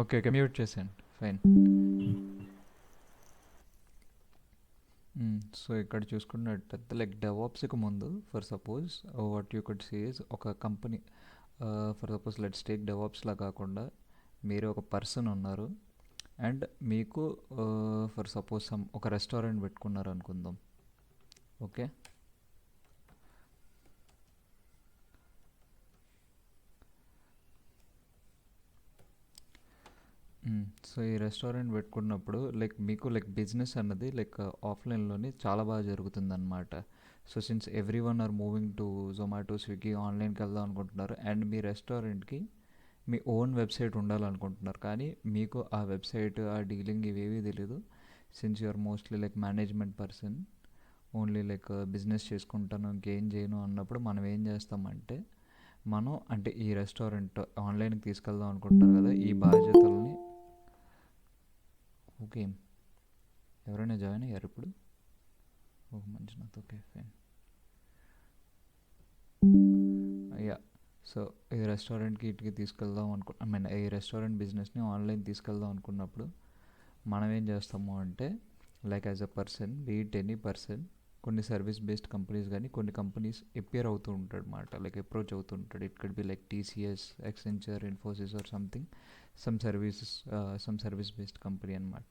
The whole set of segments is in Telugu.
ఓకే. ఓకే. మ్యూట్ చేసేయండి. ఫైన్. సో ఇక్కడ చూసుకున్నట్టయితే లైక్ డెవాప్స్కి ముందు for suppose what you could see is ఒక company for suppose let's take డెవాప్స్లా కాకుండా మీరు ఒక పర్సన్ ఉన్నారు అండ్ మీకు ఫర్ సపోజ్ ఒక రెస్టారెంట్ పెట్టుకున్నారు అనుకుందాం. ఓకే. సో ఈ రెస్టారెంట్ పెట్టుకున్నప్పుడు లైక్ మీకు లైక్ బిజినెస్ అన్నది లైక్ ఆఫ్లైన్లోని చాలా బాగా జరుగుతుందన్నమాట. So since everyone are moving to Zomato Swiggy ఆన్లైన్కి వెళ్దాం అనుకుంటున్నారు అండ్ మీ రెస్టారెంట్కి మీ ఓన్ వెబ్సైట్ ఉండాలనుకుంటున్నారు కానీ మీకు ఆ వెబ్సైట్ ఆ డీలింగ్ ఇవేవీ తెలియదు. Since you are mostly like management person only like business చేసుకుంటాను ఇంకేం చేయను అన్నప్పుడు మనం ఏం చేస్తామంటే మనం అంటే ఈ రెస్టారెంట్ ఆన్లైన్కి తీసుకెళ్దాం అనుకుంటున్నారు కదా ఈ బాధ్యతల్ని. ఓకే. ఎవరైనా జాయిన్ అయ్యారు ఇప్పుడు? ఓకే మంచినది. Okay fine. యా. సో ఈ రెస్టారెంట్కి ఇటుకి తీసుకెళ్దాం ఐ మీన్ ఈ రెస్టారెంట్ బిజినెస్ని ఆన్లైన్ తీసుకెళ్దాం అనుకున్నప్పుడు మనం ఏం చేస్తాము అంటే like as a person but any person కొన్ని సర్వీస్ బేస్డ్ కంపెనీస్ కానీ కొన్ని కంపెనీస్ అపియర్ అవుతూ ఉంటాడు అనమాట లైక్ అప్రోచ్ అవుతూ ఉంటాడు. It could be like TCS Accenture Infosys or something some services some service based company అనమాట.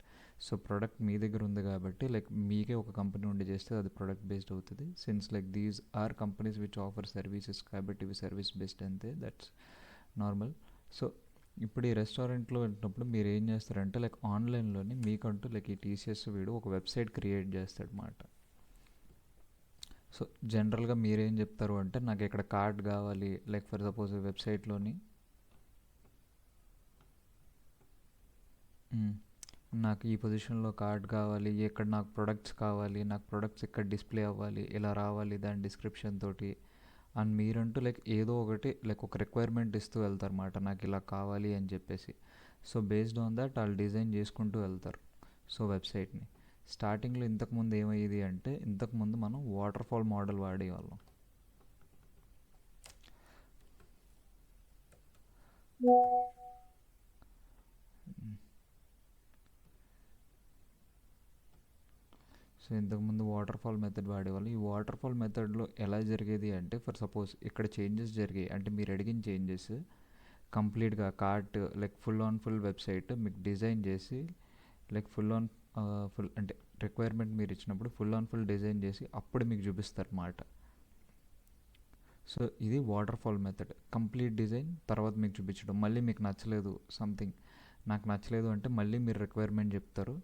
సో ప్రోడక్ట్ మీ దగ్గర ఉంది కాబట్టి లైక్ మీకే ఒక కంపెనీ ఉండి చేస్తే అది ప్రోడక్ట్ బేస్డ్ అవుతుంది. Since like these are companies which offer services కాబట్టి ఇవి సర్వీస్ బేస్డ్ అంతే దట్స్ నార్మల్. సో ఇప్పుడు ఈ రెస్టారెంట్లో వెళ్ళినప్పుడు మీరు ఏం చేస్తారంటే లైక్ ఆన్లైన్లోని మీకంటూ లైక్ ఈ టీసీఎస్ వీడు ఒక వెబ్సైట్ క్రియేట్ చేస్తాడు అన్నమాట. సో జనరల్గా మీరేం చెప్తారు అంటే నాకు ఇక్కడ కార్డ్ కావాలి లైక్ ఫర్ సపోజ్ వెబ్సైట్లోని నాకు ఈ పొజిషన్లో కార్డ్ కావాలి ఇక్కడ నాకు ప్రొడక్ట్స్ కావాలి నాకు ప్రొడక్ట్స్ ఇక్కడ డిస్ప్లే అవ్వాలి ఇలా రావాలి దాని డిస్క్రిప్షన్ తోటి అండ్ మీరంటూ లైక్ ఏదో ఒకటి లైక్ ఒక రిక్వైర్మెంట్ ఇస్తూ వెళ్తారన్నమాట నాకు ఇలా కావాలి అని చెప్పేసి. సో బేస్డ్ ఆన్ దట్ వాళ్ళు డిజైన్ చేసుకుంటూ వెళ్తారు సో వెబ్సైట్ని. స్టార్టింగ్లో ఇంతకుముందు ఏమయ్యేది అంటే ఇంతకుముందు మనం వాటర్ ఫాల్ మోడల్ వాడేవాళ్ళం. సో ఇంతకుముందు వాటర్ ఫాల్ మెథడ్ వాడేవాళ్ళు. ఈ వాటర్ ఫాల్ మెథడ్లో ఎలా జరిగేది అంటే ఫర్ సపోజ్ ఇక్కడ చేంజెస్ జరిగాయి అంటే మీరు అడిగిన చేంజెస్ కంప్లీట్గా కార్ట్ లైక్ ఫుల్ వెబ్సైట్ మీకు డిజైన్ చేసి లైక్ ఫుల్ అంటే రిక్వైర్మెంట్ మీరు ఇచ్చినప్పుడు ఫుల్ డిజైన్ చేసి అప్పుడు మీకు చూపిస్తారు అన్నమాట. సో ఇది water fall method. Complete design తర్వాత మీకు చూపించడం మళ్ళీ మీకు నచ్చలేదు సంథింగ్ నాకు నచ్చలేదు అంటే మళ్ళీ మీరు రిక్వైర్మెంట్ చెప్తారు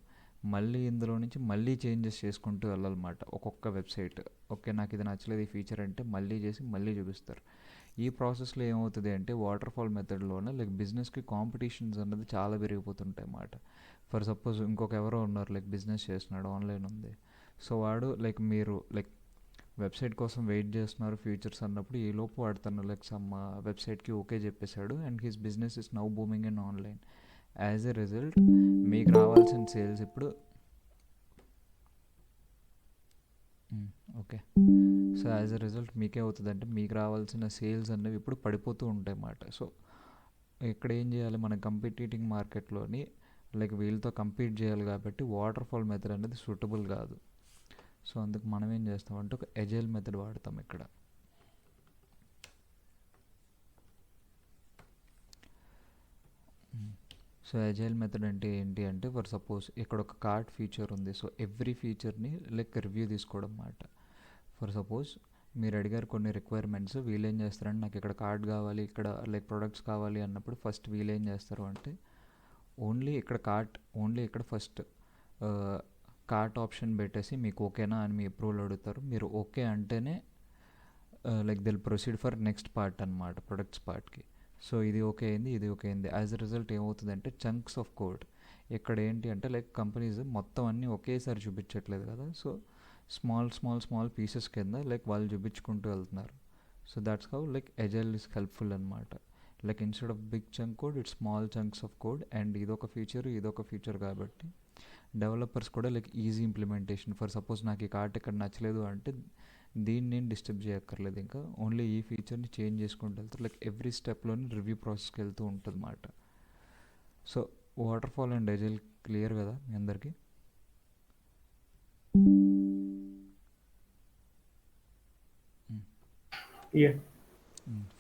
మళ్ళీ ఇందులో నుంచి మళ్ళీ చేంజెస్ చేసుకుంటూ వెళ్ళాలన్నమాట ఒక్కొక్క వెబ్సైట్. ఓకే నాకు ఇది నచ్చలేదు ఈ ఫీచర్ అంటే మళ్ళీ చేసి మళ్ళీ చూపిస్తారు. ఈ ప్రాసెస్లో ఏమవుతుంది అంటే వాటర్ ఫాల్ మెథడ్లోనే లైక్ బిజినెస్కి కాంపిటీషన్స్ అన్నది చాలా పెరిగిపోతుంటాయి అన్నమాట. ఫర్ సపోజ్ ఇంకొక ఎవరో ఉన్నారు లైక్ బిజినెస్ చేస్తున్నాడు ఆన్లైన్ ఉంది. సో వాడు లైక్ మీరు లైక్ వెబ్సైట్ కోసం వెయిట్ చేస్తున్నారు ఫ్యూచర్స్ అన్నప్పుడు ఈ లోపు వాడు తను లైక్ సమ్ వెబ్సైట్కి ఓకే చెప్పేశాడు and his business is now booming in online. As a result మీకు రావాల్సిన సేల్స్ ఇప్పుడు okay. So as a result మీకే అవుతుంది అంటే మీకు రావాల్సిన సేల్స్ అనేవి ఇప్పుడు పడిపోతూ ఉంటాయి అన్నమాట. సో ఇక్కడ ఏం చేయాలి మన కంపిటీటింగ్ మార్కెట్లోని లైక్ వీళ్ళతో కంపీట్ చేయాలి కాబట్టి వాటర్ ఫాల్ మెథడ్ అనేది సూటబుల్ కాదు. సో అందుకు మనం ఏం చేస్తామంటే ఒక ఎజైల్ మెథడ్ వాడతాం ఇక్కడ. సో ఎజైల్ మెథడ్ అంటే ఏంటి అంటే ఫర్ సపోజ్ ఇక్కడ ఒక కార్డ్ ఫీచర్ ఉంది. సో ఎవ్రీ ఫీచర్ని లైక్ రివ్యూ తీసుకోవడం అన్నమాట. ఫర్ సపోజ్ మీరు అడిగారు కొన్ని రిక్వైర్మెంట్స్ వీళ్ళు ఏం చేస్తారంటే నాకు ఇక్కడ కార్డ్ కావాలి ఇక్కడ లైక్ ప్రొడక్ట్స్ కావాలి అన్నప్పుడు ఫస్ట్ వీళ్ళు ఏం చేస్తారు అంటే ఓన్లీ ఇక్కడ ఫస్ట్ కార్ట్ ఆప్షన్ పెట్టేసి మీకు ఓకేనా అని మీ అప్రూవల్ అడుగుతారు. మీరు ఓకే అంటేనే like they'll proceed for next part అనమాట ప్రొడక్ట్స్ పార్ట్కి. సో ఇది ఓకే అయింది ఇది ఓకే అయింది. యాజ్ అ రిజల్ట్ ఏమవుతుందంటే చంక్స్ ఆఫ్ కోడ్ ఇక్కడ ఏంటి అంటే లైక్ కంపెనీస్ మొత్తం అన్నీ ఒకేసారి చూపించట్లేదు కదా. సో స్మాల్ పీసెస్ కింద లైక్ వాళ్ళు చూపించుకుంటూ వెళ్తున్నారు. So that's how like agile is helpful అనమాట. Like instead of big chunk code it's small chunks of code and ఇదొక ఫీచర్ కాబట్టి డెవలపర్స్ కూడా like easy implementation. For suppose నాకు ఈ కార్ట్ ఇక్కడ నచ్చలేదు అంటే దీన్ని నేను డిస్టర్బ్ చేయక్కర్లేదు ఇంకా ఓన్లీ ఈ ఫీచర్ని చేంజ్ చేసుకుంటూ వెళ్తారు లైక్ ఎవ్రీ స్టెప్లోని రివ్యూ ప్రాసెస్కి వెళ్తూ ఉంటుంది అన్నమాట. So water fall and agile clear కదా మీ అందరికీ?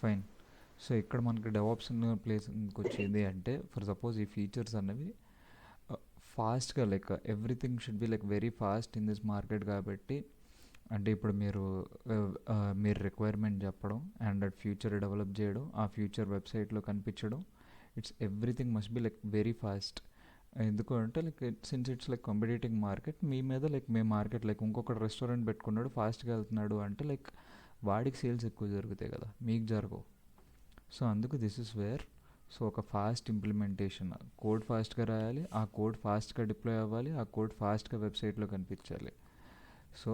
ఫైన్. సో ఇక్కడ మనకి డెవాప్స్ ప్లేస్కి వచ్చేది అంటే ఫర్ సపోజ్ ఈ ఫీచర్స్ అనేవి ఫాస్ట్గా like everything should be like very fast in this market కాబట్టి, అంటే ఇప్పుడు మీరు రిక్వైర్మెంట్ చెప్పడం అండ్ ఫ్యూచర్ డెవలప్ చేయడం, ఆ ఫ్యూచర్ వెబ్సైట్లో కనిపించడం, it's everything must be like very fast. ఎందుకు అంటే like since it's like competing market, మీ మీద లైక్ మీ మార్కెట్ లైక్ ఇంకొక రెస్టారెంట్ పెట్టుకున్నాడు ఫాస్ట్గా వెళ్తున్నాడు అంటే లైక్ వాడికి సేల్స్ ఎక్కువ జరుగుతాయి కదా, మీకు జరగవు. సో అందుకు దిస్ ఇస్ వేర్, సో ఒక ఫాస్ట్ ఇంప్లిమెంటేషన్, కోడ్ ఫాస్ట్గా రాయాలి, ఆ కోడ్ ఫాస్ట్గా డిప్లాయ్ అవ్వాలి, ఆ కోడ్ ఫాస్ట్గా వెబ్సైట్లో కనిపించాలి. సో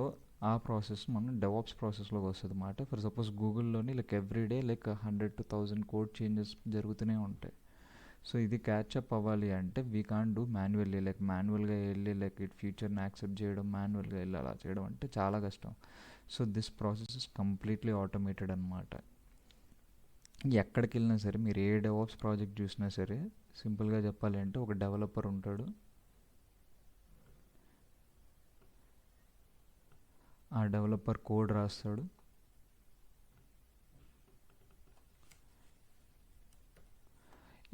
ఆ ప్రాసెస్ మనం డెవాప్స్ ప్రాసెస్లోకి వస్తుంది అన్నమాట. ఫర్ సపోజ్ గూగుల్లోని like everyday like 100 to 1000 code changes జరుగుతూనే ఉంటాయి. సో ఇది క్యాచ్అప్ అవ్వాలి అంటే we can't do manually, like మాన్యువల్గా వెళ్ళి లైక్ ఇట్ ఫ్యూచర్ని యాక్సెప్ట్ చేయడం, మాన్యువల్గా వెళ్ళి అలా చేయడం అంటే చాలా కష్టం. So this process is completely automated అనమాట. ఎక్కడికి వెళ్ళినా సరే మీరు ఏ డెవాప్స్ ప్రాజెక్ట్ చూసినా సరే సింపుల్గా చెప్పాలి అంటే ఒక డెవలపర్ ఉంటాడు, ఆ డెవలపర్ కోడ్ రాస్తాడు,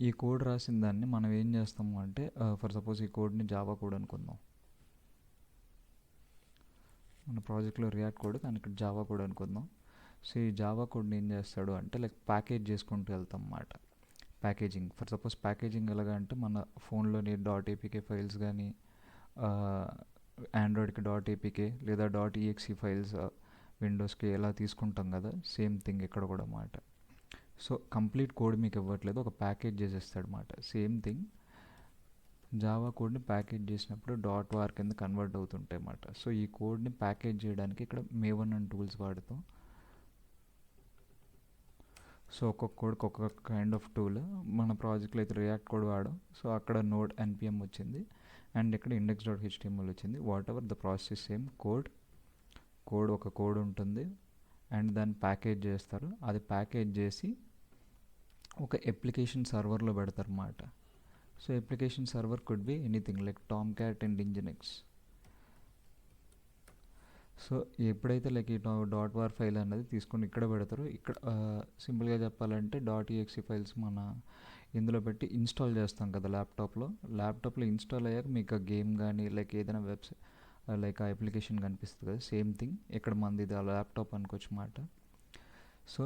ఈ కోడ్ రాసిన దాన్ని మనం ఏం చేస్తాము అంటే ఫర్ సపోజ్ ఈ కోడ్ని జావా కోడ్ అనుకుందాం, మన ప్రాజెక్ట్లో రియాక్ట్ కోడ్ కానీ ఇక్కడ జావా కోడ్ అనుకుందాం. సో ఈ జావా కోడ్ని ఏం చేస్తాడు అంటే లైక్ ప్యాకేజ్ చేసుకుంటూ వెళ్తాం అన్నమాట. ప్యాకేజింగ్ ఫర్ సపోజ్ ప్యాకేజింగ్ ఎలాగా అంటే మన ఫోన్లోని .apk ఫైల్స్ కానీ, ఆండ్రాయిడ్కి .apk లేదా .exe ఫైల్స్ విండోస్కి ఎలా తీసుకుంటాం కదా, సేమ్ థింగ్ ఇక్కడ కూడా అన్నమాట. సో కంప్లీట్ కోడ్ మీకు ఇవ్వట్లేదు, ఒక ప్యాకేజ్ చేసేస్తాడు అన్నమాట. సేమ్ థింగ్ జావా కోడ్ని ప్యాకేజ్ చేసినప్పుడు .var కింద కన్వర్ట్ అవుతుంటాయి అన్నమాట. సో ఈ కోడ్ని ప్యాకేజ్ చేయడానికి ఇక్కడ మేవన్ అండ్ టూల్స్ వాడతాం. సో ఒక్కొక్క కోడ్కి ఒక్కొక్క కైండ్ ఆఫ్ టూల్, మన ప్రాజెక్ట్లో అయితే రియాక్ట్ కోడ్ వాడాం. సో అక్కడ నోడ్ npm వచ్చింది అండ్ ఇక్కడ index.html వచ్చింది. What ever the process same, code ఒక కోడ్ ఉంటుంది అండ్ దాన్ని ప్యాకేజ్ చేస్తారు. అది ప్యాకేజ్ చేసి ఒక అప్లికేషన్ సర్వర్లో పెడతారు అన్నమాట. So application server could be anything like Tomcat and Nginx. So ఎప్పుడైతే లైక్ ఈ .var ఫైల్ అనేది తీసుకొని ఇక్కడ పెడతారో, ఇక్కడ సింపుల్గా చెప్పాలంటే .exe ఫైల్స్ మన ఇందులో పెట్టి ఇన్స్టాల్ చేస్తాం కదా ల్యాప్టాప్లో ఇన్స్టాల్ అయ్యాక మీకు ఆ గేమ్ కానీ లైక్ ఏదైనా వెబ్సైట్ లైక్ ఆ అప్లికేషన్ కనిపిస్తుంది కదా, సేమ్ థింగ్ ఇక్కడ మనది ఇది ఆ ల్యాప్టాప్ అనుకోవచ్చు అన్నమాట. So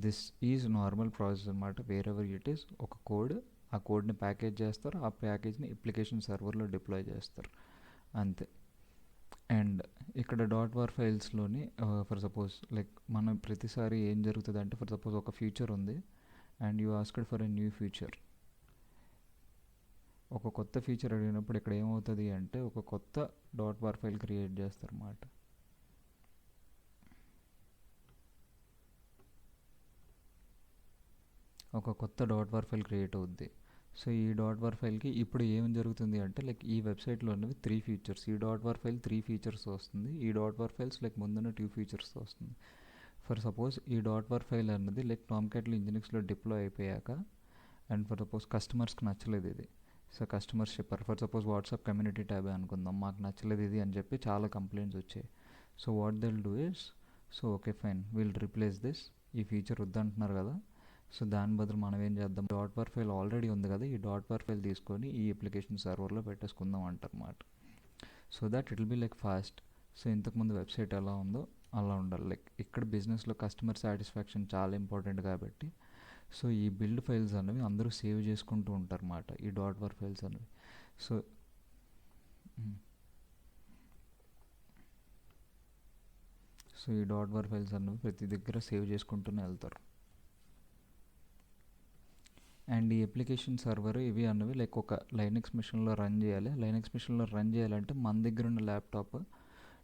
this is normal process అనమాట. వేరెవర్ ఇట్ ఈస్ ఒక కోడ్, ఆ కోడ్ని ప్యాకేజ్ చేస్తారు, ఆ ప్యాకేజ్ని అప్లికేషన్ సర్వర్లో డిప్లాయ్ చేస్తారు, అంతే. అండ్ ఇక్కడ .var ఫైల్స్లోని ఫర్ సపోజ్ లైక్ మనం ప్రతిసారి ఏం జరుగుతుంది అంటే ఫర్ సపోజ్ ఒక ఫ్యూచర్ ఉంది and you asked for a new future, ఒక కొత్త ఫీచర్ అడిగినప్పుడు ఇక్కడ ఏమవుతుంది అంటే ఒక కొత్త .var ఫైల్ క్రియేట్ చేస్తారు అన్నమాట. ఒక కొత్త .var ఫైల్ క్రియేట్ అవుద్ది. సో ఈ .var ఫైల్కి ఇప్పుడు ఏం జరుగుతుంది అంటే లైక్ ఈ వెబ్సైట్లో ఉన్నవి 3 ఫీచర్స్, ఈ .var ఫైల్ 3 ఫీచర్స్ వస్తుంది, ఈ .var ఫైల్స్ లైక్ ముందున్న 2 ఫీచర్స్ వస్తుంది. ఫర్ సపోజ్ ఈ .var ఫైల్ అన్నది లైక్ టామ్క్యాట్లో ఇంజినిక్స్లో డిప్లాయ్ అయిపోయాక అండ్ ఫర్ సపోజ్ కస్టమర్స్కి నచ్చలేదు ఇది, సో కస్టమర్స్ చెప్పారు for suppose WhatsApp community tab అనుకుందాం, మాకు నచ్చలేదు ఇది అని చెప్పి చాలా కంప్లైంట్స్ వచ్చాయి. So what they'll do is, so okay fine will replace this, ఈ ఫీచర్ వద్దంటున్నారు కదా, సో దాని బదులు మనం ఏం చేద్దాం, .var ఫైల్ ఆల్రెడీ ఉంది కదా, ఈ .var ఫైల్ తీసుకొని ఈ అప్లికేషన్ సర్వర్లో పెట్టేసుకుందాం అంటారన్నమాట. So that it will be like fast. So ఇంతకుముందు వెబ్సైట్ ఎలా ఉందో అలా ఉండాలి. లైక్ ఇక్కడ బిజినెస్లో కస్టమర్ సాటిస్ఫాక్షన్ చాలా ఇంపార్టెంట్ కాబట్టి సో ఈ బిల్డ్ ఫైల్స్ అనేవి అందరూ సేవ్ చేసుకుంటూ ఉంటారు అన్నమాట, ఈ .var ఫైల్స్ అనేవి. సో సో ఈ .var ఫైల్స్ అనేవి ప్రతి దగ్గర సేవ్ చేసుకుంటూనే వెళ్తారు. అండ్ ఈ అప్లికేషన్ సర్వర్ ఇవి అన్నవి లైక్ ఒక లైనక్స్ మిషన్లో రన్ చేయాలి. లైనక్స్ మిషన్లో రన్ చేయాలంటే మన దగ్గర ఉన్న ల్యాప్టాప్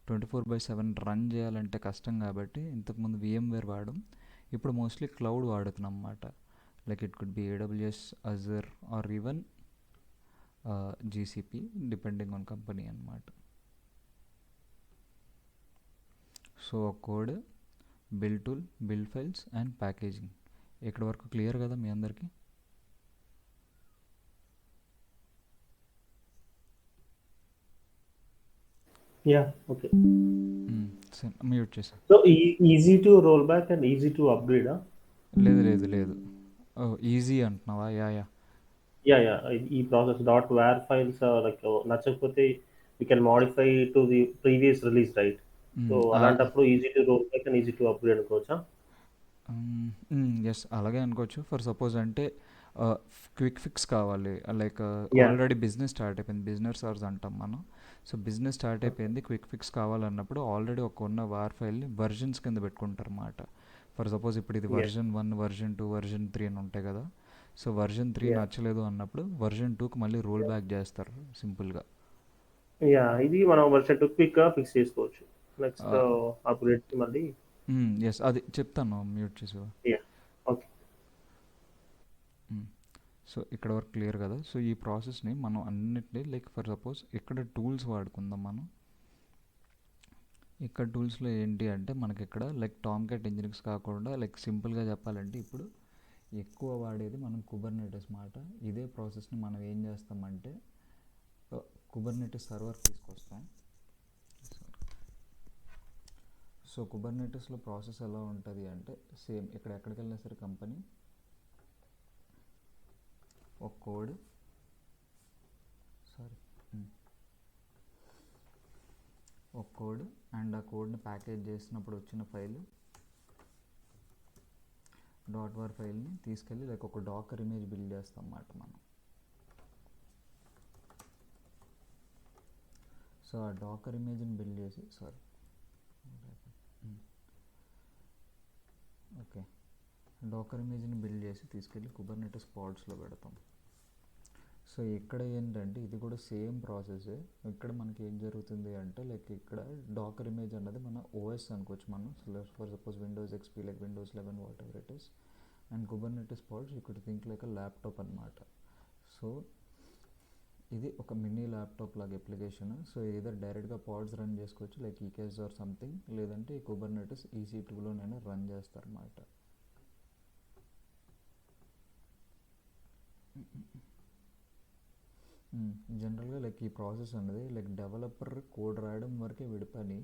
24/7 రన్ చేయాలంటే కష్టం కాబట్టి ఇంతకుముందు VMware వాడడం, ఇప్పుడు మోస్ట్లీ క్లౌడ్ వాడుతున్నాం అన్నమాట. Like it could be AWS, Azure or even GCP depending on company అన్నమాట. So code, build tool, build files and packaging, ఇక్కడ వరకు క్లియర్ కదా మీ అందరికీ? Yeah. Okay. మ్యూట్ చేసా. So easy to roll back and easy to upgrade. Huh? లేదు లేదు లేదు. ఈజీ అంటున్నావా? Yeah yeah. Yeah, yeah. ఈ process dot war files like నచ్చకపోతే we can modify to the previous release, right? So అలాంటప్పుడు easy to roll back and easy to upgrade అనుకోవచ్చా? ఎస్ అలాగే అనుకోవచ్చు. ఫర్ సపోజ్ అంటే క్విక్ ఫిక్స్ కావాలి, like yeah. Already business start అయిపోయింది, బిజినెస్ అవర్స్ అంటాం మనం. సో బిజినెస్ స్టార్ట్ అయిపోయింది, క్విక్ ఫిక్స్ కావాలన్నప్పుడు ఆల్రెడీ ఒక ఉన్న వార్ ఫైల్ని వర్జన్స్ కింద పెట్టుకుంటారు అన్నమాట. ఫర్ సపోజ్ ఇప్పుడు ఇది యా. వర్జన్ 1, వర్జన్ 2, వర్జన్ 3 అని ఉంటాయి కదా. So version 3 yeah. నచ్చలేదు అన్నప్పుడు వర్జన్ 2కి మళ్ళీ రోల్ బ్యాక్ చేస్తారు సింపుల్గా. యా, ఇది మనం వర్షన్ టు క్విక్ గా ఫిక్స్ చేసుకోవచ్చు. నెక్స్ట్ అప్గ్రేడ్ కి మళ్ళీ. ఎస్ అది చెప్తాను, మ్యూట్ చేసి. యా. ఓకే. సో ఇక్కడ వరకు క్లియర్ కదా. సో ఈ ప్రాసెస్ని మనం అన్నిటినీ లైక్ ఫర్ సపోజ్ ఇక్కడ టూల్స్ వాడుకుందాం మనం. ఇక్కడ టూల్స్లో ఏంటి అంటే మనకి ఇక్కడ లైక్ టామ్ క్యాట్ ఇంజినిక్స్ కాకుండా లైక్ సింపుల్గా చెప్పాలంటే ఇప్పుడు ఎక్కువ వాడేది మనం కుబర్నెటిస్ మాట. ఇదే ప్రాసెస్ని మనం ఏం చేస్తామంటే కుబర్నెటిస్ సర్వర్ తీసుకొస్తాం. సో కుబర్నెటిస్లో ప్రాసెస్ ఎలా ఉంటుంది అంటే సేమ్ ఇక్కడ ఎక్కడికి వెళ్ళినా సరే కంపెనీ ఒక కోడ్ ఒక కోడ్ అండ్ ఆ కోడ్ని ప్యాకేజ్ చేసినప్పుడు వచ్చిన ఫైల్ డాట్ వార్ ఫైల్ని తీసుకెళ్ళి లైక్ ఒక డాకర్ ఇమేజ్ బిల్డ్ చేస్తాం అన్నమాట మనం. సో ఆ డాకర్ ఇమేజ్ని బిల్డ్ చేసి ఓకే డాకర్ ఇమేజ్ని బిల్డ్ చేసి తీసుకెళ్ళి కుబర్నెటిస్ పాడ్స్లో పెడతాం. సో ఇక్కడ ఏంటంటే ఇది కూడా సేమ్ ప్రాసెస్. ఇక్కడ మనకి ఏం జరుగుతుంది అంటే లైక్ ఇక్కడ డాకర్ ఇమేజ్ అన్నది మన ఓఎస్ అనుకోవచ్చు మనం. For suppose Windows XP like Windows 11 whatever it is. And Kubernetes pods you could think like a laptop అనమాట. సో ఇది ఒక మినీ ల్యాప్టాప్ లాగా అప్లికేషన్. సో ఏదర్ డైరెక్ట్గా పాడ్స్ రన్ చేసుకోవచ్చు లైక్ ఈకేస్ ఆర్ సంథింగ్, లేదంటే ఈ కుబర్నెటిస్ EC2లోనైనా రన్ చేస్తారన్నమాట. జనరల్గా లైక్ ఈ ప్రాసెస్ అనేది లైక్ డెవలపర్ కోడ్ రాయడం వరకే వీడి పని.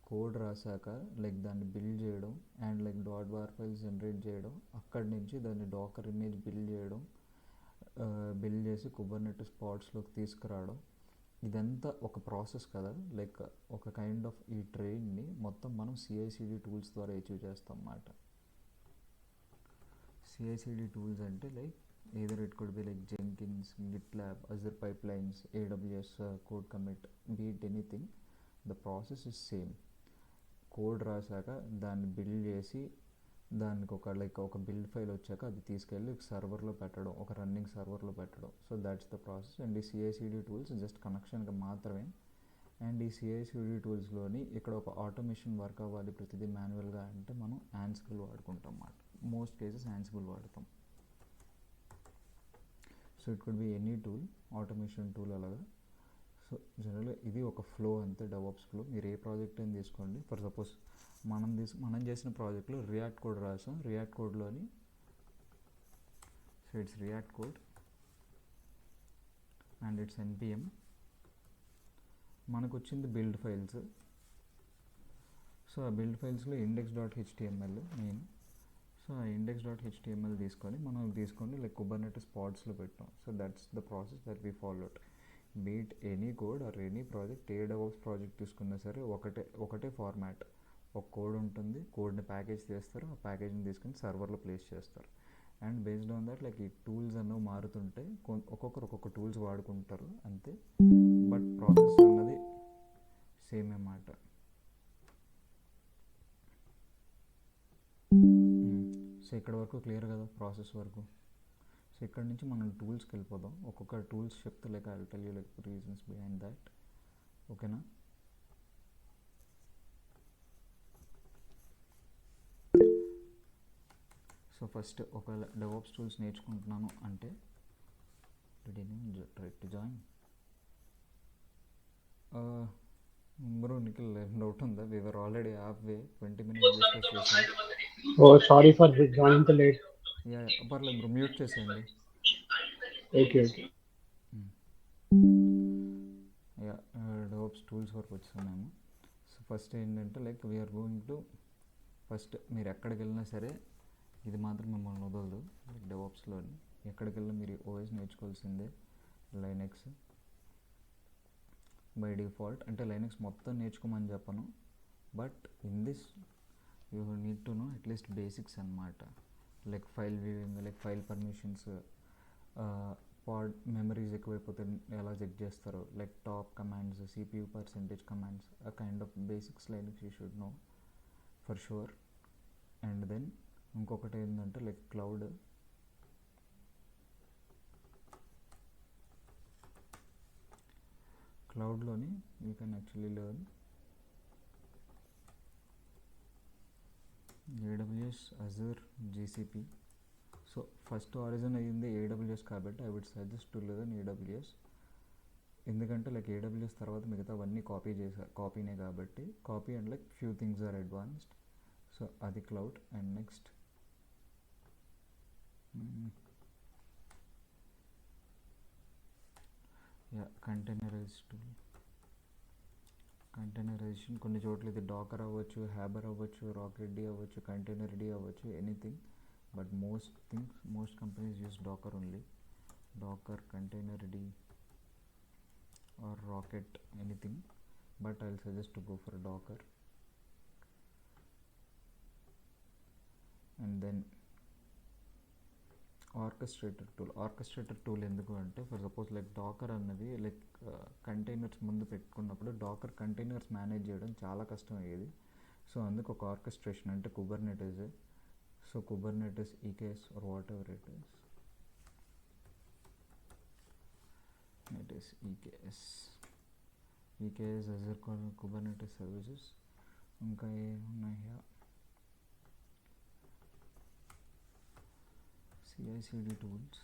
కోడ్ రాశాక లైక్ దాన్ని బిల్డ్ చేయడం and like dot war files generate చేయడం, అక్కడి నుంచి దాన్ని డాకర్ ఇమేజ్ బిల్డ్ చేయడం, బిల్డ్ చేసి కుబర్నెటిస్ పాడ్స్లోకి తీసుకురావడం, ఇదంతా ఒక ప్రాసెస్ కదా. లైక్ ఒక కైండ్ ఆఫ్ ఈ ట్రైన్ని మొత్తం మనం CI/CD టూల్స్ ద్వారా అచీవ్ చేస్తాం అన్నమాట. CI/CD టూల్స్ అంటే like either it could be like Jenkins, GitLab, Azure Pipelines, AWS code commit, be it anything. The process is same. Code రాశాక దాన్ని బిల్డ్ చేసి దానికి ఒక లైక్ ఒక బిల్డ్ ఫైల్ వచ్చాక అది తీసుకెళ్ళి సర్వర్లో పెట్టడం, ఒక రన్నింగ్ సర్వర్లో పెట్టడం. So that's the process. And ఈ CI/CD టూల్స్ జస్ట్ కనెక్షన్కి మాత్రమే. అండ్ ఈ CI/CD టూల్స్లోని ఇక్కడ ఒక ఆటోమేషన్ వర్క్ అవ్వాలి ప్రతిదీ మాన్యువల్గా అంటే మనం యాన్సిబుల్ వాడుకుంటాం అన్నమాట. మోస్ట్ కేసెస్ యాన్సిబుల్ వాడతాం. So it could be any tool, automation tool అలాగా. సో జనరల్గా ఇది ఒక ఫ్లో అంతే, డెవాప్స్ ఫ్లో. మీరు ఏ ప్రాజెక్ట్ అయినా తీసుకోండి. ఫర్ సపోజ్ మనం చేసిన ప్రాజెక్ట్లో రియాక్ట్ కోడ్ రాసాం. రియాక్ట్ కోడ్లోని so it's React code and it's NPM. మనకు వచ్చింది బిల్డ్ ఫైల్స్. సో ఆ బిల్డ్ ఫైల్స్లో index.html మెయిన్. సో ఆ index.html తీసుకొని లైక్ కుబర్నెటిస్ పాడ్స్లో పెట్టాం. So that's the process that we followed. But any code or any project, ఏ డెవాప్స్ ప్రాజెక్ట్ తీసుకున్నా సరే ఒకటే ఫార్మాట్. ఒక కోడ్ ఉంటుంది, కోడ్ని ప్యాకేజ్ చేస్తారు, ఆ ప్యాకేజ్ని తీసుకొని సర్వర్లో ప్లేస్ చేస్తారు. And based on that like ఈ టూల్స్ అన్నవి మారుతుంటాయి, ఒక్కొక్కరు ఒక్కొక్క టూల్స్ వాడుకుంటారు అంతే. బట్ ప్రాసెస్ అన్నది సేమ్ అన్నమాట. సో ఇక్కడ వరకు క్లియర్ కదా ప్రాసెస్ వరకు. సో ఇక్కడ నుంచి మనం టూల్స్కి వెళ్ళిపోదాం. ఒక్కొక్క టూల్స్ చెప్తే like I will tell you like reasons behind that. ఓకేనా? సో ఫస్ట్ ఒకవేళ డెవాప్స్ టూల్స్ నేర్చుకుంటున్నాను అంటే try to join. Bro Nikhil doubt ఉందా? We were already halfway, 20 minutes discuss చేసాం. Oh, sorry for joining the late. Yeah పర్లేదు బ్రో, మ్యూట్ చేసేయండి. Okay. డెవాప్స్ టూల్స్ వరకు వచ్చాము. సో ఫస్ట్ ఏంటంటే like we're going to first మీరు ఎక్కడికి వెళ్ళినా సరే ఇది మాత్రం మిమ్మల్ని వదలదు. లైక్ డెవాప్స్లోని ఎక్కడికి వెళ్ళినా మీరు ఓఎస్ నేర్చుకోవాల్సిందే లైనక్స్ బై డిఫాల్ట్. అంటే లైనక్స్ మొత్తం నేర్చుకోమని చెప్పను, but in this you need to know at least basics అనమాట. Like file viewing, like file permissions, pod memories ఎక్కువైపోతే ఎలా చెక్ చేస్తారో, like top commands, CPU percentage commands, ఆ kind of basics Linux you should know for sure. And then ఇంకొకటి ఏంటంటే లైక్ క్లౌడ్లోని you can actually learn AWS, Azure, GCP. So first origin అయ్యింది AWS కాబట్టి I would suggest to learn AWS. ఎందుకంటే లైక్ AWS తర్వాత మిగతా అవన్నీ కాపీనే కాబట్టి copy and like few things are advanced. So అది క్లౌడ్. అండ్ నెక్స్ట్ కంటైనరైజేషన్ కొన్ని చోట్ల ఇది డాకర్ అవ్వచ్చు, హ్యాబర్ అవ్వచ్చు, రాకెట్ అవ్వచ్చు, కంటైనర్ అవ్వచ్చు, anything. But most companies use Docker only. Docker, container D or Rocket, anything. But I'll suggest to go for Docker. And then orchestrator tool ఎందుకు అంటే ఫర్ సపోజ్ లైక్ డాకర్ అన్నది లైక్ కంటైనర్స్ ముందు పెట్టుకున్నప్పుడు డాకర్ కంటైనర్స్ మేనేజ్ చేయడం చాలా కష్టం అయ్యేది. సో అందుకు ఒక ఆర్కెస్ట్రేషన్ అంటే Kubernetes. So Kubernetes EKS or whatever it is EKS Azure Kubernetes Services. ఇంకా ఏమున్నాయి, CI/CD tools,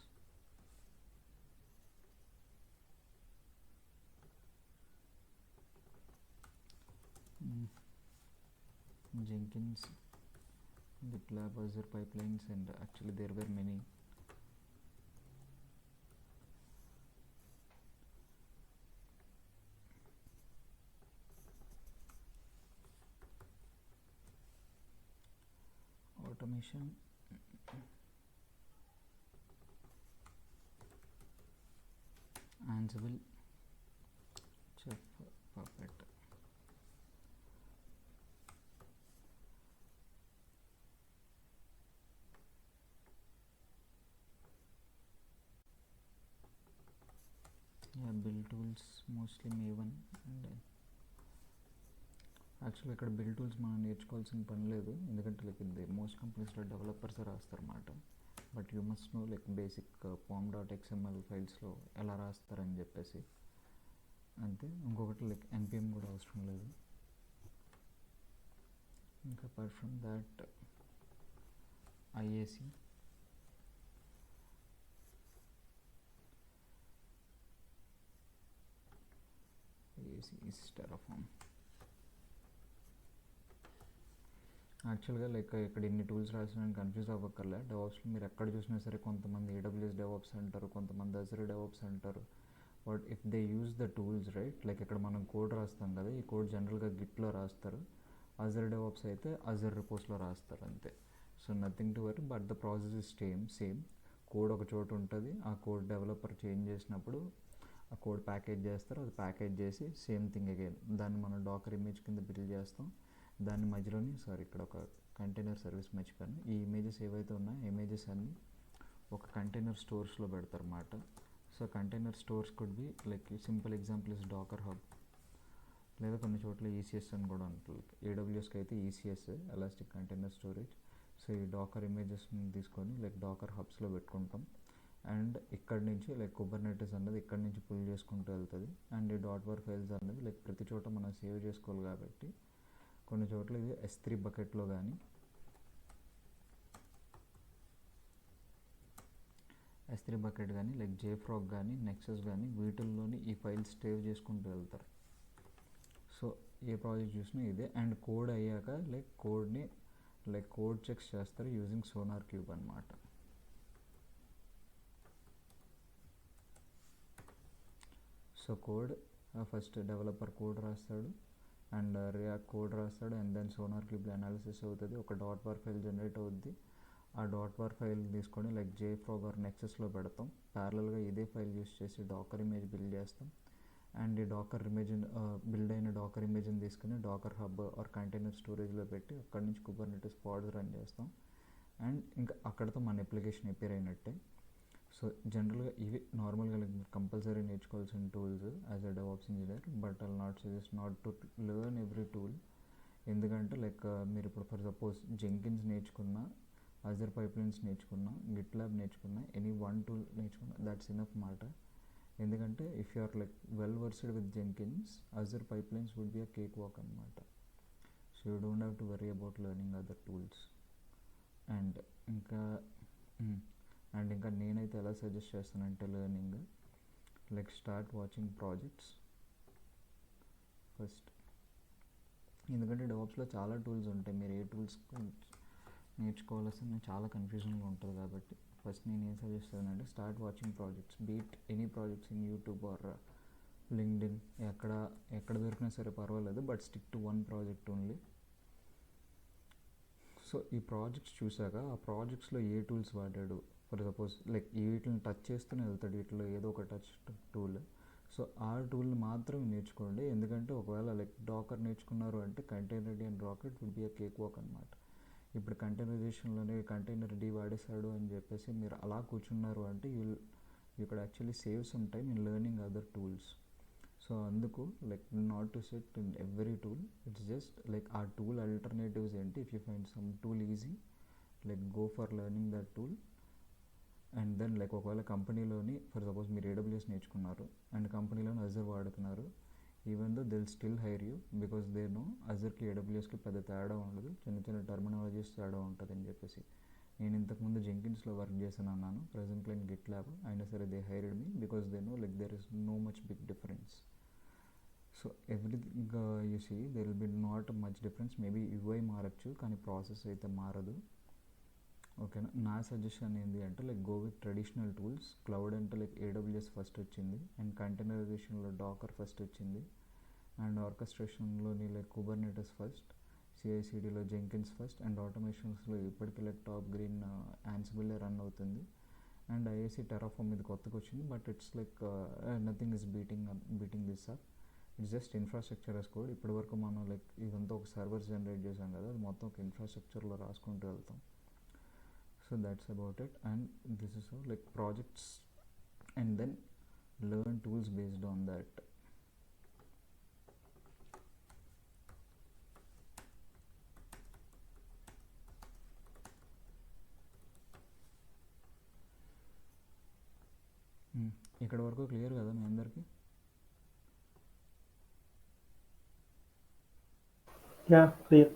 Jenkins, GitLab, Azure pipelines, and actually there were many. Automation, Ansible, Chef, Puppet. Build tools mostly Maven. And యాక్చువల్గా ఇక్కడ బిల్డ్ టూల్స్ మనం నేర్చుకోవాల్సిన పని లేదు, ఎందుకంటే లైక్ ఇది మోస్ట్ కంపెనీస్లో డెవలపర్స్ రాస్తారన్నమాట. But you must know like basic pom.xml ఫైల్స్లో ఎలా రాస్తారని చెప్పేసి అంతే. ఇంకొకటి లైక్ npm కూడా అవసరం లేదు. ఇంకా apart from that IAC, is Terraform. యాక్చువల్గా లైక్ ఇక్కడ ఇన్ని టూల్స్ రాసిన కన్ఫ్యూజ్ అవ్వక్కర్లే. డెవాప్స్లో మీరు ఎక్కడ చూసినా సరే కొంతమంది AWS DevOps అంటారు, కొంతమంది Azure DevOps అంటారు. But if they use the tools right, like ఇక్కడ మనం కోడ్ రాస్తాం కదా, ఈ కోడ్ జనరల్గా గిట్లో రాస్తారు. Azure DevOps అయితే Azure రిపోస్లో రాస్తారు అంతే. So nothing to worry, but the process is same. Code ఒక చోటు ఉంటుంది, ఆ కోడ్ డెవలపర్ చేంజ్ చేసినప్పుడు ఆ కోడ్ ప్యాకేజ్ చేస్తారు, అది ప్యాకేజ్ చేసి సేమ్ థింగ్ అగైన్ దాన్ని మనం డాకర్ ఇమేజ్ కింద బిల్డ్ చేస్తాం. దాని మధ్యలోని ఇక్కడ ఒక కంటైనర్ సర్వీస్ మర్చిపోయాను. ఈ ఇమేజెస్ ఏవైతే ఉన్నాయో ఇమేజెస్ అన్నీ ఒక కంటైనర్ స్టోర్స్లో పెడతారు అన్నమాట. So container stores could be like simple example is Docker Hub, లేదా కొన్ని చోట్ల ECS అని కూడా ఉంటుంది. AWSకి అయితే ECS, elastic container storage. So ఈ డాకర్ ఇమేజెస్ని తీసుకొని లైక్ డాకర్ హబ్స్లో పెట్టుకుంటాం. అండ్ ఇక్కడ నుంచి లైక్ కుబర్నెటిస్ అన్నది ఇక్కడ నుంచి పుల్ చేసుకుంటూ వెళ్తుంది. అండ్ ఈ .var ఫైల్స్ అనేది లైక్ ప్రతి చోట మనం సేవ్ చేసుకోవాలి కాబట్టి కొన్ని చోట్ల ఇది S3 బకెట్లో కానీ లైక్ JFrog కానీ నెక్సస్ కానీ వీటిల్లోని ఈ ఫైల్స్ సేవ్ చేసుకుంటూ వెళ్తారు. సో ఏ ప్రాజెక్ట్ చూసినా ఇదే. అండ్ కోడ్ అయ్యాక లైక్ కోడ్ని లైక్ కోడ్ చెక్స్ చేస్తారు యూజింగ్ సోనార్ క్యూబ్ అన్నమాట. So code first developer code రాస్తాడు అండ్ రియాక్ట్ కోడ్ రాస్తాడు అండ్ దెన్ సోనార్ క్యూబ్లో అనాలిసిస్ అవుతుంది, ఒక డాట్ బార్ ఫైల్ జనరేట్ అవుద్ది. ఆ డాట్ బార్ ఫైల్ తీసుకొని లైక్ JFrog ఆర్ నెక్సస్లో పెడతాం. ప్యారలల్గా ఇదే ఫైల్ యూస్ చేసి డాకర్ ఇమేజ్ బిల్డ్ చేస్తాం అండ్ ఈ డాకర్ ఇమేజ్ బిల్డ్ అయిన డాకర్ ఇమేజ్ని తీసుకుని డాకర్ హబ్ ఆర్ కంటైనర్ స్టోరేజ్లో పెట్టి అక్కడి నుంచి కుబర్నెటిస్ పాడ్స్ రన్ చేస్తాం అండ్ ఇంకా అక్కడితో మన అప్లికేషన్ అపేర్ అయినట్టే. సో జనరల్గా ఇవి నార్మల్గా లైక్ మీరు కంపల్సరీ నేర్చుకోవాల్సిన tools as a DevOps engineer, but I'll not suggest not to learn every tool. ఎందుకంటే లైక్ మీరు ఇప్పుడు ఫర్ సపోజ్ జెంకిన్స్ నేర్చుకున్న, అజర్ పైప్లైన్స్ నేర్చుకున్న, గిట్లాబ్ నేర్చుకున్న, ఎనీ వన్ టూల్ నేర్చుకున్న దట్స్ ఇనఫ్ మాట. ఎందుకంటే if you are like well versed with Jenkins, Azure pipelines would be a cake walk అనమాట. So you don't have to worry about learning other tools. And ఇంకా నేనైతే ఎలా సజెస్ట్ చేస్తానంటే learning like start watching projects first. ఎందుకంటే డెవాప్స్లో చాలా టూల్స్ ఉంటాయి, మీరు ఏ టూల్స్ నేర్చుకోవాల్సిన చాలా కన్ఫ్యూజన్గా ఉంటుంది. కాబట్టి ఫస్ట్ నేను ఏం సజెస్ట్ చేస్తానంటే start watching projects, beat any projects in YouTube or LinkedIn, ఎక్కడ దొరికినా సరే పర్వాలేదు, but stick to one project only. So ఈ ప్రాజెక్ట్స్ చూసాక ఆ ప్రాజెక్ట్స్లో ఏ టూల్స్ వాడాడు, ఫర్ సపోజ్ లైక్ వీటిని టచ్ చేస్తూనే వెళ్తాడు, వీటిలో ఏదో ఒక టచ్ టూల్. సో ఆ టూల్ని మాత్రమే నేర్చుకోండి. ఎందుకంటే ఒకవేళ లైక్ డాకర్ నేర్చుకున్నారు అంటే container and rocket would be a cake walk అనమాట. ఇప్పుడు కంటైనరైజేషన్లోనే కంటైనర్ డీ వాడేశాడు అని చెప్పేసి మీరు అలా కూర్చున్నారు అంటే you could actually save some time in learning other tools. So అందుకు like not to set in every tool, it's just like ఆ టూల్ ఆల్టర్నేటివ్స్ ఏంటి, if you find some tool easy like go for learning that tool. And then like ఒకవేళ కంపెనీలోని ఫర్ సపోజ్ మీరు AWS నేర్చుకున్నారు అండ్ కంపెనీలోని అజర్ వాడుతున్నారు, even though they will still hire you because they know అజర్కి AWSకి పెద్ద తేడా ఉండదు, చిన్న చిన్న టర్మినాలజీస్ తేడా ఉంటుంది అని చెప్పేసి. నేను ఇంతకుముందు జెంకిన్స్లో వర్క్ చేశాను అన్నాను, ప్రజెంట్లో ఇన్ గిట్లాబ్, అయినా సరే they hired me because they know like there is no much big difference. So everything you see there will be not much difference, maybe UI మారచ్చు కానీ ప్రాసెస్ అయితే మారదు. ఓకేనా. నా సజెషన్ ఏంటి అంటే like go with traditional tools. Cloud అంటే లైక్ AWS ఫస్ట్ వచ్చింది అండ్ కంటైనరైజేషన్లో డాకర్ ఫస్ట్ వచ్చింది అండ్ ఆర్కెస్ట్రేషన్లోని లైక్ కుబర్నెటిస్ ఫస్ట్, CI/CDలో జెంకిన్స్ ఫస్ట్ అండ్ ఆటోమేషన్స్లో ఇప్పటికీ లైక్ టాప్ గ్రీన్ యాన్సిబుల్లే రన్ అవుతుంది అండ్ IAC టెరాఫార్మ్ ఇది కొత్తగా వచ్చింది, but it's like nothing is beating this up. It's just infrastructure as code. ఇప్పటి వరకు మనం లైక్ ఇదంతా ఒక సర్వర్స్ జనరేట్ చేసాం కదా, అది మొత్తం ఒక ఇన్ఫ్రాస్ట్రక్చర్లో రాసుకుంటూ వెళ్తాం. So that's about it, and this is how like projects and then learn tools based on that. ఇక్కడ వరకు క్లియర్ కదా మీ అందరికి? Yeah clear.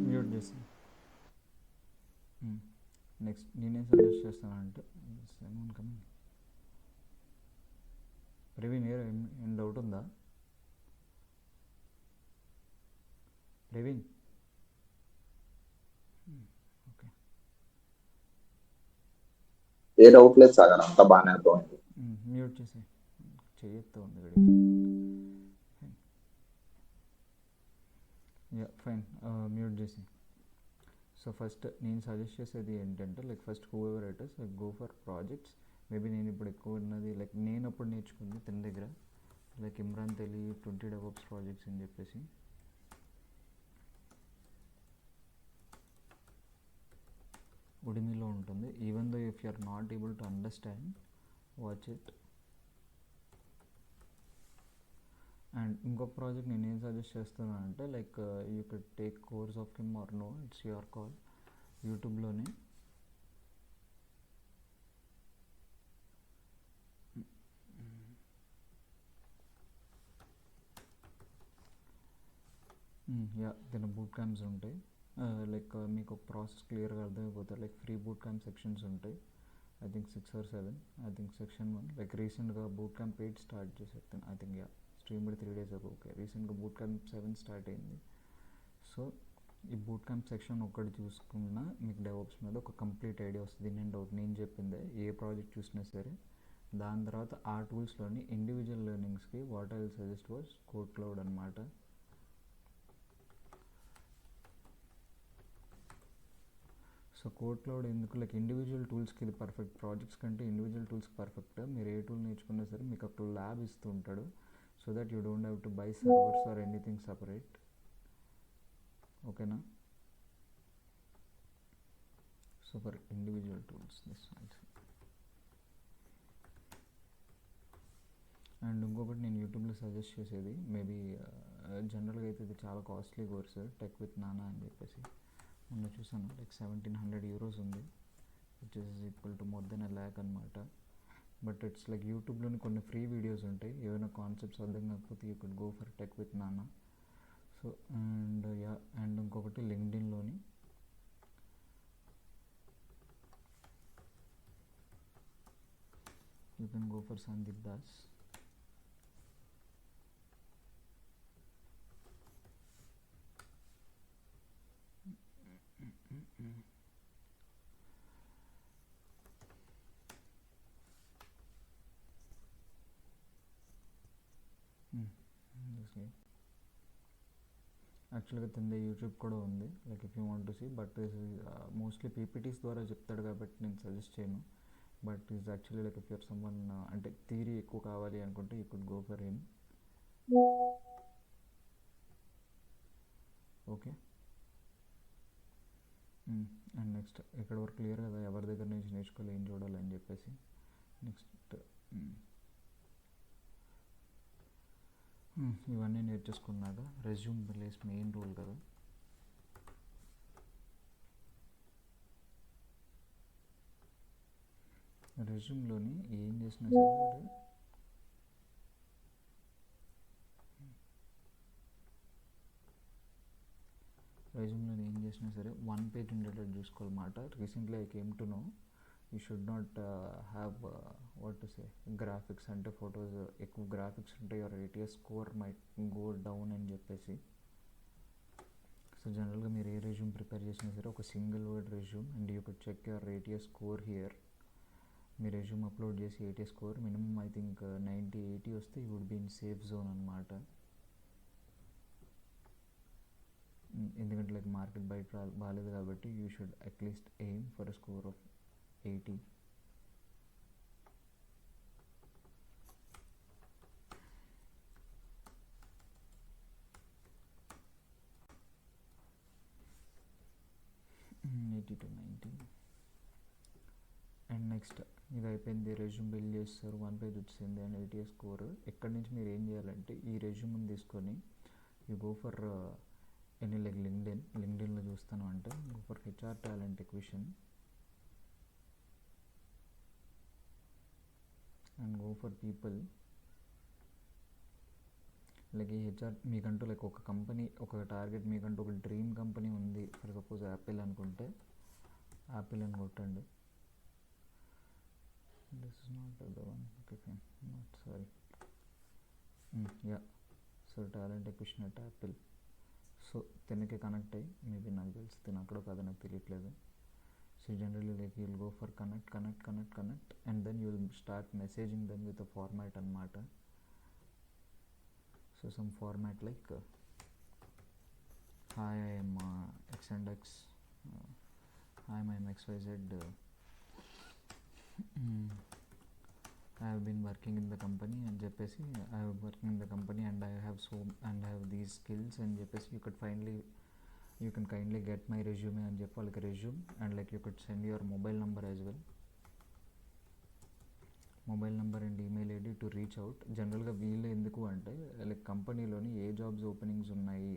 మ్యూట్ చేసి నెక్స్ట్ నేనేం సజెస్ట్ చేస్తానంటే కమింగ్ ప్రవీణ్ ఏం డౌట్ ఉందా? ప్రవీణ్ ఓకే, ఏ డౌట్ లేదు సార్, అంతా బాగానే అర్థమైంది. మ్యూట్ చేసి చేయొత్తా ఉంది గడికి. యా ఫైన్, మ్యూట్ చేసి. సో ఫస్ట్ నేను సజెస్ట్ చేసేది ఏంటంటే like first whoever it is like go for projects. Maybe నేను ఇప్పుడు ఎక్కువ ఉన్నది లైక్ నేను అప్పుడు నేర్చుకుంది తన దగ్గర లైక్ ఇమ్రాన్ తెలి 20 DevOps ప్రాజెక్ట్స్ అని చెప్పేసి. ఉడిమిలో ఉంటుంది. Even though if you are not able to understand, watch it. And ఇంకొక ప్రాజెక్ట్ నేను ఏం సజెస్ట్ చేస్తున్నాను అంటే like you could take course of him or no, it's your call. యూట్యూబ్లోనే యా దీని బూట్ క్యాంప్స్ ఉంటాయి. లైక్ మీకు ఒక ప్రాసెస్ క్లియర్గా అర్థమైపోతుంది. Like free boot camp sections ఉంటాయి, I think 6 or 7. I think section 1 like రీసెంట్గా బూట్ క్యాంప్ 8 స్టార్ట్ చేసేస్తాను, I think. Yeah streamed 3 days ago. Okay, రీసెంట్గా బూట్ క్యాంప్ 7 స్టార్ట్ అయింది. సో ఈ బూట్ క్యాంప్ సెక్షన్ ఒకటి చూసుకున్నా మీకు డెవాప్స్ మీద ఒక కంప్లీట్ ఐడియా వస్తుంది. ఇన్ అండ్ అవుట్ నేను చెప్పిందే ఏ ప్రాజెక్ట్ చూసినా సరే దాని తర్వాత ఆ టూల్స్లోని ఇండివిజువల్ లెర్నింగ్స్కి what I will suggest was KodeKloud అనమాట. సో కోడ్ క్లౌడ్ ఎందుకు లైక్ ఇండివిజువల్ టూల్స్కి ఇది పర్ఫెక్ట్, ప్రాజెక్ట్స్ కంటే ఇండివిజువల్ టూల్స్కి పర్ఫెక్ట్. మీరు ఏ టూల్ నేర్చుకున్నా సరే మీకు అక్కడ ల్యాబ్ ఇస్తూ ఉంటాడు, so that you don't have to buy servers or anything separate. ఓకేనా? So for individual tools this one. And ఇంకొకటి నేను యూట్యూబ్లో సజెస్ట్ చేసేది, మేబీ జనరల్గా అయితే ఇది చాలా కాస్ట్లీ కోర్స్, టెక్ విత్ నానా అని చెప్పేసి మొన్న చూసాను. లైక్ 1700 euros ఉంది, which is equal to more than 1 lakh అనమాట. బట్ ఇట్స్ లైక్ యూట్యూబ్లోని కొన్ని ఫ్రీ వీడియోస్ ఉంటాయి, ఏమైనా కాన్సెప్ట్స్ అర్థం కాకపోతే you could go for tech with Nana. So and ఇంకొకటి లింక్డ్ఇన్లోని you can go for Sandeep Das. యాక్చువల్గా తిందే యూట్యూబ్ కూడా ఉంది, like if you want to see. But mostly PPTs ద్వారా చెప్తాడు కాబట్టి నేను సజెస్ట్ చేయను. But is actually like if you're someone అంటే థియరీ ఎక్కువ కావాలి అనుకుంటే you could go for him. Okay. And next ఇక్కడ వరకు క్లియర్ కదా, ఎవరి దగ్గర నుంచి నేర్చుకోవాలి, ఏం చూడాలి అని చెప్పేసి. నెక్స్ట్ ఇవన్నీ నేర్చేసుకున్నాక రెజ్యూమ్ ప్లేస్ మెయిన్ రూల్ కదా. రెజ్యూమ్లోని ఏం చేసినా సరే వన్ పేజ్ ఉండేటట్టు చూసుకోవాలన్నమాట. Recently I came to know you should not have what to say graphics, అంటే ఫొటోస్ ఎక్కువ గ్రాఫిక్స్ ఉంటే your ATS score might go down అని చెప్పేసి. సో జనరల్గా మీరు ఏ రెజ్యూమ్ ప్రిపేర్ చేసినా సరే ఒక single word resume, and you could check your ATS score here. మీ రెజ్యూమ్ అప్లోడ్ చేసి ATS score minimum I think 90-80 వస్తే you would be in safe zone అనమాట. ఎందుకంటే లైక్ మార్కెట్ బయట బాగాలేదు కాబట్టి you should at least aim for a score of 80. to 90. And next ఇది అయిపోయింది, రెజ్యూమ్ బిల్డ్ చేస్తారు, 1 పేజ్ వచ్చింది అండ్ ATS స్కోర్. ఎక్కడి నుంచి మీరు ఏం చేయాలంటే ఈ రెజ్యూమ్ని తీసుకొని you go for any like లింక్డ్ఇన్లో చూస్తాను అంటే go for HR talent acquisition and go for people. Like ఈ HR మీకంటూ లైక్ ఒక కంపెనీ, ఒక టార్గెట్, మీకంటూ ఒక డ్రీమ్ కంపెనీ ఉంది. ఫర్ సపోజ్ యాపిల్ అనుకుంటే యాపిల్ అని కొట్టండి. This is not the one, okay fine, not sorry, yeah. So talent acquisition at Apple. So తినకి కనెక్ట్ అయ్యి, మేబీ నాకు తెలిసి తిన అక్కడో కాదో నాకు తెలియట్లేదు. So generally like you will go for connect and then you will start messaging them with a format అనమాట. So some format like hi I'm X and X, hi I'm XYZ, I have been working in the company అని చెప్పేసి, I have working in the company and I have these skills అని చెప్పేసి you can kindly get my resume అని చెప్పి వాళ్ళకి resume, and like you could send your mobile number as well, mobile number and email ID to reach out. జనరల్గా వీళ్ళు ఎందుకు అంటే లైక్ కంపెనీలోని ఏ జాబ్స్ ఓపెనింగ్స్ ఉన్నాయి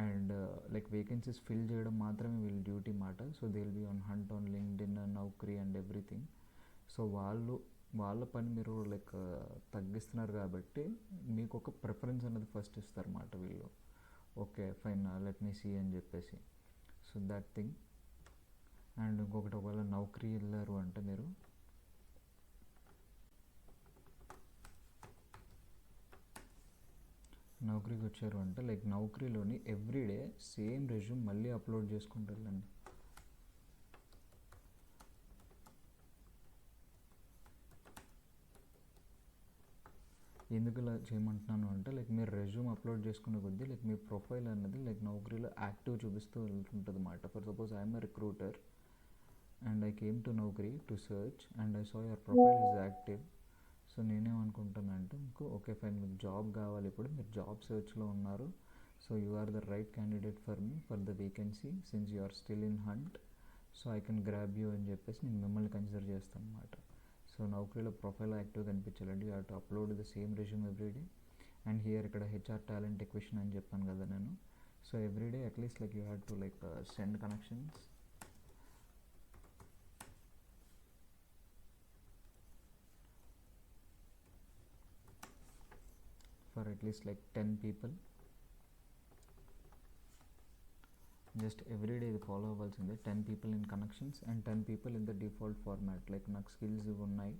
అండ్ లైక్ వేకెన్సీస్ ఫిల్ చేయడం మాత్రమే వీళ్ళ డ్యూటీ మాట. So they will be on hunt on LinkedIn, Naukri and everything. So వాళ్ళ పని మీరు లైక్ తగ్గిస్తున్నారు కాబట్టి మీకు ఒక ప్రిఫరెన్స్ అనేది ఫస్ట్ ఇస్తారన్నమాట వీళ్ళు. Okay fine, let me see అని చెప్పేసి. So that thing. అండ్ ఇంకొకటి, ఒకవేళ నౌకరీ వెళ్ళారు అంటే మీరు నౌకరీకి వచ్చారు అంటే లైక్ నౌకరీలోని ఎవ్రీడే సేమ్ రెజ్యూమ్ మళ్ళీ అప్లోడ్ చేసుకుంటూ వెళ్ళండి. ఎందుకు ఇలా చేయమంటున్నాను అంటే లైక్ మీరు రెజ్యూమ్ అప్లోడ్ చేసుకునే కొద్దీ లైక్ మీ ప్రొఫైల్ అనేది లైక్ నౌకరీలో యాక్టివ్ చూపిస్తూ వెళ్తుంటుంది అన్నమాట. For suppose I'm a recruiter and I came to Naukri to search and I saw your profile is active. So నేనేమనుకుంటున్నా అంటే మీకు ఓకే ఫైన్, మీకు జాబ్ కావాలి, ఇప్పుడు మీరు జాబ్ సర్చ్లో ఉన్నారు, so you are the right candidate for me for the vacancy since you are still in hunt, so I can grab you అని చెప్పేసి నేను మిమ్మల్ని కన్సిడర్ చేస్తాను అనమాట. సో నౌకరీలో ప్రొఫైల్ యాక్టివ్గా కనిపించాలండి, you have to upload the same resume everyday. And here ఇక్కడ హెచ్ఆర్ టాలెంట్ ఎక్విషన్ అని చెప్పాను కదా నేను. So everyday at least like you have to like send connections for at least like 10 people. Just everyday ఇది ఫాలో అవ్వాల్సిందే. 10 people in connections and 10 people in the default format. Like నాకు స్కిల్స్ ఇవి ఉన్నాయి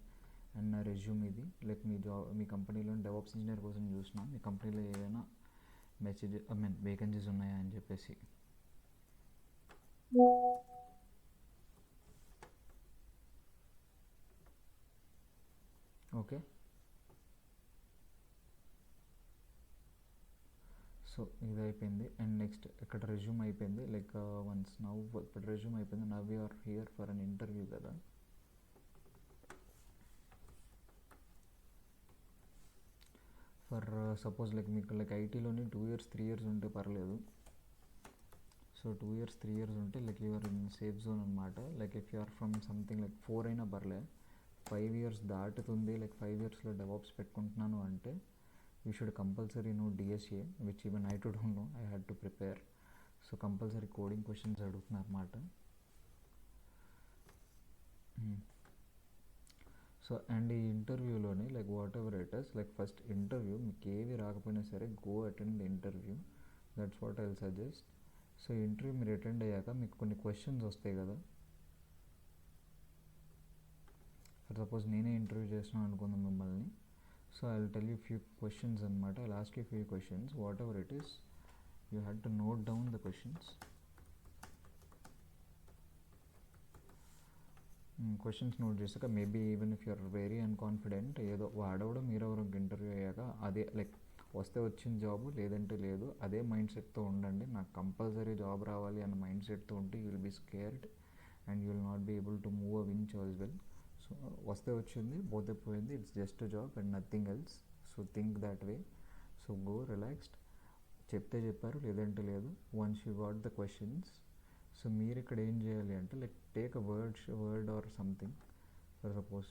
అండ్ నా రెజ్యూమ్ ఇది, లైక్ మీ జాబ్ మీ కంపెనీలో డెవాప్స్ ఇంజనీర్ కోసం చూసినా, మీ కంపెనీలో ఏదైనా వేకెన్సీస్ ఉన్నాయా అని చెప్పేసి. ఓకే, సో ఇది అయిపోయింది. అండ్ నెక్స్ట్ ఇక్కడ రెజ్యూమ్ అయిపోయింది. లైక్ వన్స్ ఇప్పుడు రెజ్యూమ్ అయిపోయింది, now you are here for an interview కదా. ఫర్ సపోజ్ లైక్ మీకు లైక్ ఐటీలోని 2 years 3 years ఉంటే పర్లేదు. సో 2 years 3 years ఉంటే like you're in safe zone అనమాట. Like if you are from something like 4 అయినా పర్లే, 5 years దాటుతుంది, లైక్ 5 yearsలో డెవాప్స్ పెట్టుకుంటున్నాను అంటే you should compulsory know DSA, which even I too don't know, I had to prepare. So compulsory coding questions అడుగుతున్నారు అన్నమాట. సో అండ్ ఈ ఇంటర్వ్యూలోని like whatever it is, like first interview మీకు ఏవి రాకపోయినా సరే go attend the interview, that's what I will suggest. So interview మీరు అటెండ్ అయ్యాక మీకు కొన్ని క్వశ్చన్స్ వస్తాయి కదా. ఫర్ సపోజ్ నేనే ఇంటర్వ్యూ చేస్తున్నాను అనుకుందాం మిమ్మల్ని. So I will tell you few questions అనమాట. I will ask you few questions, whatever it is you had to note down the questions. Questions note చేశాక maybe even if you're very unconfident, ఏదో వాడవడో మీరెవరో ఇంటర్వ్యూ అయ్యాక అదే లైక్ వస్తే వచ్చిన జాబు లేదంటే లేదు, అదే మైండ్ సెట్తో ఉండండి. నాకు కంపల్సరీ జాబ్ రావాలి అన్న మైండ్ సెట్తో ఉంటే you will be scared and you will not be able to move a inch as well. So వస్తే వచ్చింది, పోతే పోయింది, it's just a job and nothing else. So think that way. So go relaxed, చెప్తే చెప్పారు లేదంటే లేదు. Once you got the questions, so మీరు ఇక్కడ ఏం చేయాలి అంటే like take a word or something. For suppose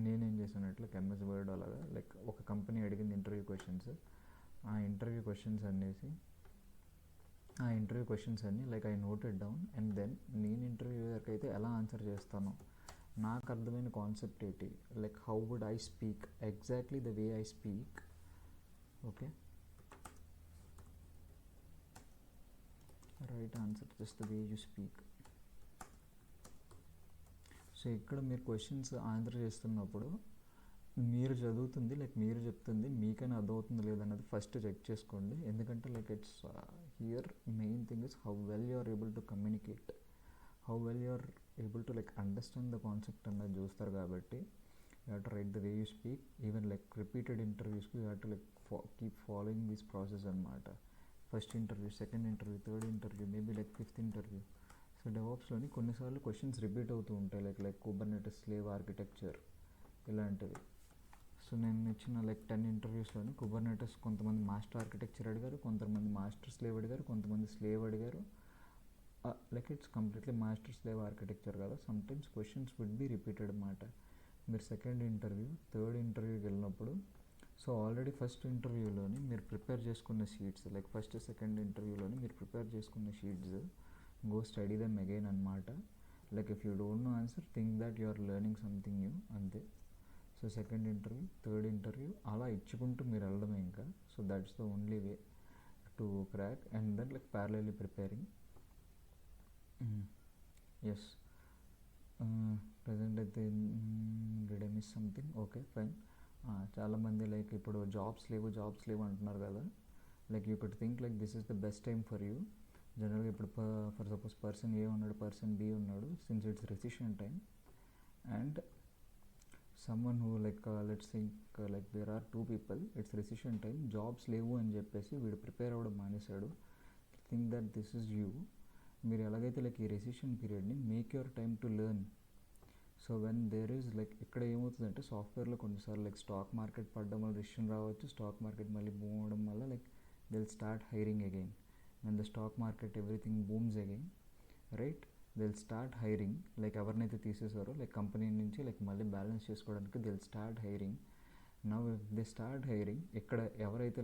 నేనేం చేశానంటే లైక్ ఎంఎస్ వర్డ్ అలాగా, లైక్ ఒక కంపెనీ అడిగింది ఇంటర్వ్యూ క్వశ్చన్స్, ఆ ఇంటర్వ్యూ క్వశ్చన్స్ అన్నీ like I noted down. And then నేను ఇంటర్వ్యూయర్కి అయితే ఎలా ఆన్సర్ చేస్తానో, నాకు అర్థమైన కాన్సెప్ట్ ఏంటి, like how would I speak, exactly the way I speak. Okay, right answer just the way you speak. So ఇక్కడ మీరు క్వశ్చన్స్ ఆన్సర్ చేస్తున్నప్పుడు మీరు చదువుతుంది లైక్ మీరు చెప్తుంది మీకైనా అర్థమవుతుంది లేదన్నది ఫస్ట్ చెక్ చేసుకోండి. ఎందుకంటే like it's here main thing is how well you are able to communicate, how well you are able to like understand the concept అన్నది చూస్తారు. కాబట్టి you have to write the way you speak. Even like repeated ఇంటర్వ్యూస్కి you have to like keep following this process అనమాట. First interview, second interview, third interview, maybe like fifth interview. So డెవాప్స్లోని కొన్నిసార్లు క్వశ్చన్స్ రిపీట్ అవుతూ ఉంటాయి, లైక్ కుబర్నెటిస్ స్లేవ్ ఆర్కిటెక్చర్ ఇలాంటివి. సో నేను ఇచ్చిన లైక్ 10 ఇంటర్వ్యూస్లోని కుబర్నెటిస్ కొంతమంది మాస్టర్ ఆర్కిటెక్చర్ అడిగారు, కొంతమంది మాస్టర్ స్లేవ్ అడిగారు, కొంతమంది స్లేవ్ అడిగారు. Like it's completely master slave architecture కదా, sometimes questions would be repeated అన్నమాట. మీరు సెకండ్ ఇంటర్వ్యూ, థర్డ్ ఇంటర్వ్యూకి వెళ్ళినప్పుడు సో ఆల్రెడీ ఫస్ట్ ఇంటర్వ్యూలోని మీరు ప్రిపేర్ చేసుకున్న షీట్స్, లైక్ ఫస్ట్ సెకండ్ ఇంటర్వ్యూలోని మీరు ప్రిపేర్ చేసుకున్న sheets go study them again అనమాట. Like if you don't know answer think that you are learning something new, అంతే. So second interview, third interview అలా ఇచ్చుకుంటూ మీరు వెళ్ళడమే ఇంకా. So that's the only way to crack. And then like parallelly preparing. Yes, present అయితే did I miss something? Okay fine. చాలామంది లైక్ ఇప్పుడు జాబ్స్ లేవు అంటున్నారు కదా. Like you could think like this is the best time for you. జనరల్గా ఇప్పుడు ఫర్ సపోజ్ పర్సన్ ఏ ఉన్నాడు, పర్సన్ బి ఉన్నాడు, since it's recession time. And someone who let's think there are two people, it's recession time, jobs లేవు అని చెప్పేసి వీడు ప్రిపేర్ అవ్వడం మానేశాడు. Think that this is you. మీరు ఎలాగైతే ఈ రెసిషన్ పీరియడ్ని make your time to learn. So when there is ఇక్కడ ఏమవుతుందంటే సాఫ్ట్వేర్లో కొన్నిసార్లు స్టాక్ మార్కెట్ పడడం వల్ల రెసిషన్ రావచ్చు, స్టాక్ మార్కెట్ మళ్ళీ బూమ్ అవ్వడం వల్ల they will start hiring again. When the stock market everything బూమ్స్ again, right, they will start hiring. ఎవరినైతే తీసేసారో కంపెనీ నుంచి మళ్ళీ బ్యాలెన్స్ చేసుకోవడానికి they will start hiring. Now if they start hiring, ఇక్కడ ఎవరైతే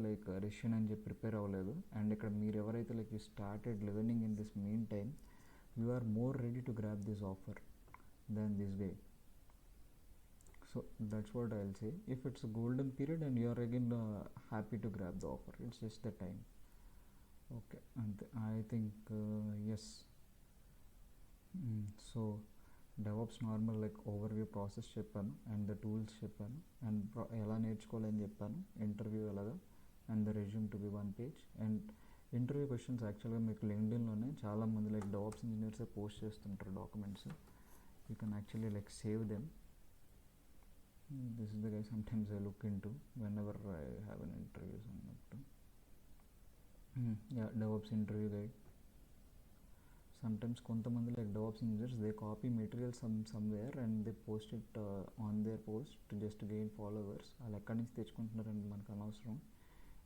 రెసిషన్ అని చెప్పి ప్రిపేర్ అవ్వలేదు అండ్ ఇక్కడ మీరు ఎవరైతే you started learning in this mean time, you are more ready to grab this offer than this guy. So that's what I'll say. If it's a golden period and you are again happy to grab the offer, it's just the time. Okay, and I think yes. So DevOps normal overview process చెప్పాను అండ్ ద టూల్స్ చెప్పాను అండ్ ఎలా నేర్చుకోవాలని చెప్పాను, ఇంటర్వ్యూ ఎలాగా, and the resume to be 1 page. And interview questions యాక్చువల్గా మీకు లింక్డ్ఇన్లోనే చాలామంది DevOps ఇంజనీర్సే పోస్ట్ చేస్తుంటారు documents. You can actually save them. This is the guy sometimes I look into whenever I have an interview. Yeah, DevOps interview guide. Sometimes kontamandi DevOps engineers, they copy material somewhere and they post it on their post to just gain followers. Allu ekkadi nunchi techukuntunnarandi manaku anavasaram.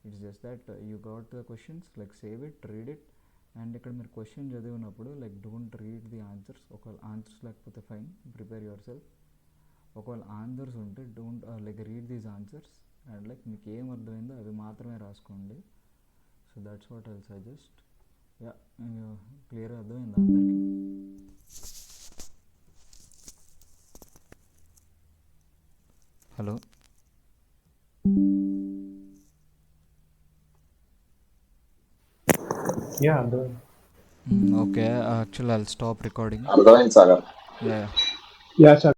It's just that you got the questions, save it, read it. And ఇక్కడ మీరు క్వశ్చన్ చదివినప్పుడు డోంట్ రీడ్ ది ఆన్సర్స్. ఒకవేళ ఆన్సర్స్ లేకపోతే ఫైన్, ప్రిపేర్ యువర్ సెల్ఫ్. ఒకవేళ ఆన్సర్స్ ఉంటే don't read these answers and మీకు ఏం అర్థమైందో అవి మాత్రమే రాసుకోండి. So that's what I will suggest. Yeah, క్లియర్గా అర్థమైందా అందరికీ? Hello, Yeah, okay, actually I'll stop recording. అర్థమైంది సాగర్. Yeah. yeah, sir.